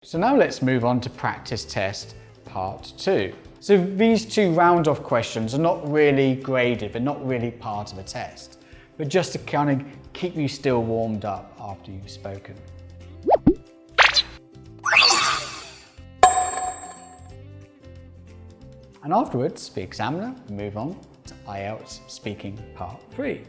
So now let's move on to practice test part 2. So these two round-off questions are not really graded, they're not really part of a test, but just to kind of keep you still warmed up after you've spoken. And afterwards, the examiner will move on to IELTS Speaking Part 3.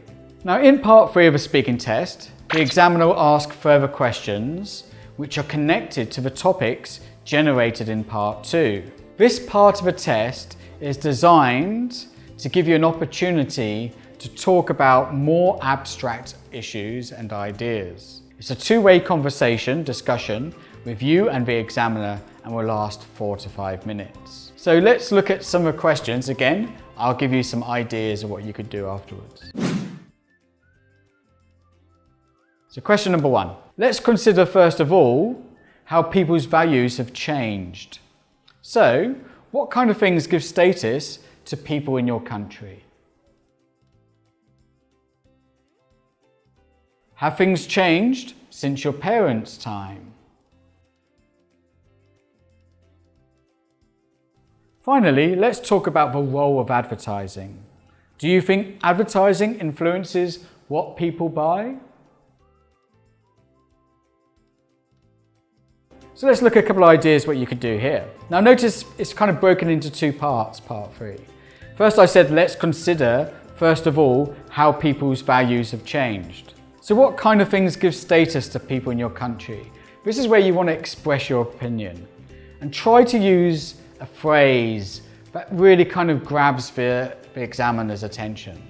Now in Part 3 of a speaking test, the examiner will ask further questions which are connected to the topics generated in Part 2. This part of a test is designed to give you an opportunity to talk about more abstract issues and ideas. It's a two-way discussion with you and the examiner, and will last 4 to 5 minutes. So let's look at some of the questions. Again, I'll give you some ideas of what you could do afterwards. So question number 1. Let's consider first of all how people's values have changed. So, what kind of things give status to people in your country? Have things changed since your parents' time? Finally, let's talk about the role of advertising. Do you think advertising influences what people buy? So let's look at a couple of ideas what you could do here. Now notice it's kind of broken into two parts, part 3. First I said let's consider, first of all, how people's values have changed. So what kind of things give status to people in your country? This is where you want to express your opinion. And try to use a phrase that really kind of grabs the examiner's attention.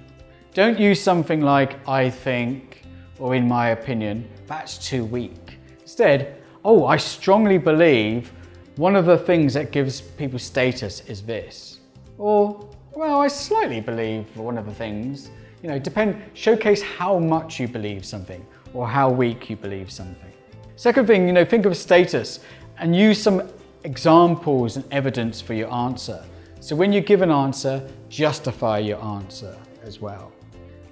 Don't use something like I think or in my opinion, that's too weak. Instead, oh, I strongly believe one of the things that gives people status is this. Or, well, I slightly believe one of the things. Showcase how much you believe something or how weak you believe something. Second thing, think of status and use some examples and evidence for your answer. So when you give an answer, justify your answer as well.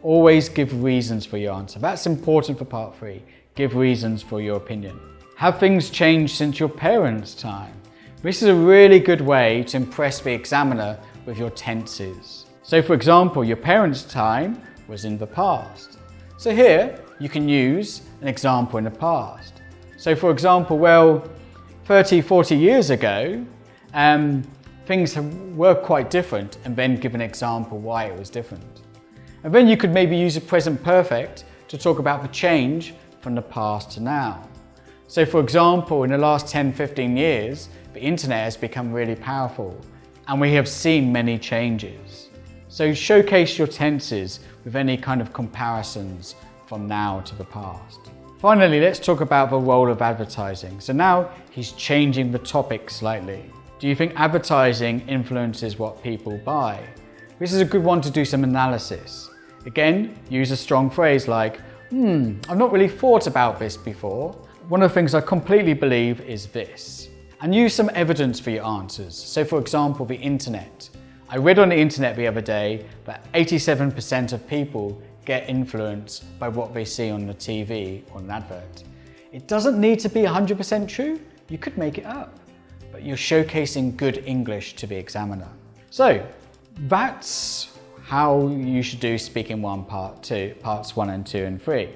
Always give reasons for your answer. That's important for part 3. Give reasons for your opinion. Have things changed since your parents' time? This is a really good way to impress the examiner with your tenses. So for example, your parents' time was in the past. So here you can use an example in the past. So for example, 30, 40 years ago, things were quite different, and then give an example why it was different. And then you could maybe use a present perfect to talk about the change from the past to now. So for example, in the last 10, 15 years, the internet has become really powerful and we have seen many changes. So showcase your tenses with any kind of comparisons from now to the past. Finally, let's talk about the role of advertising. So now he's changing the topic slightly. Do you think advertising influences what people buy? This is a good one to do some analysis. Again, use a strong phrase like, I've not really thought about this before. One of the things I completely believe is this. And use some evidence for your answers. So for example, the internet. I read on the internet the other day that 87% of people get influenced by what they see on the TV or an advert. It doesn't need to be 100% true. You could make it up, but you're showcasing good English to the examiner. So that's how you should do Speaking 1 Part 2, Parts 1 and 2 and 3.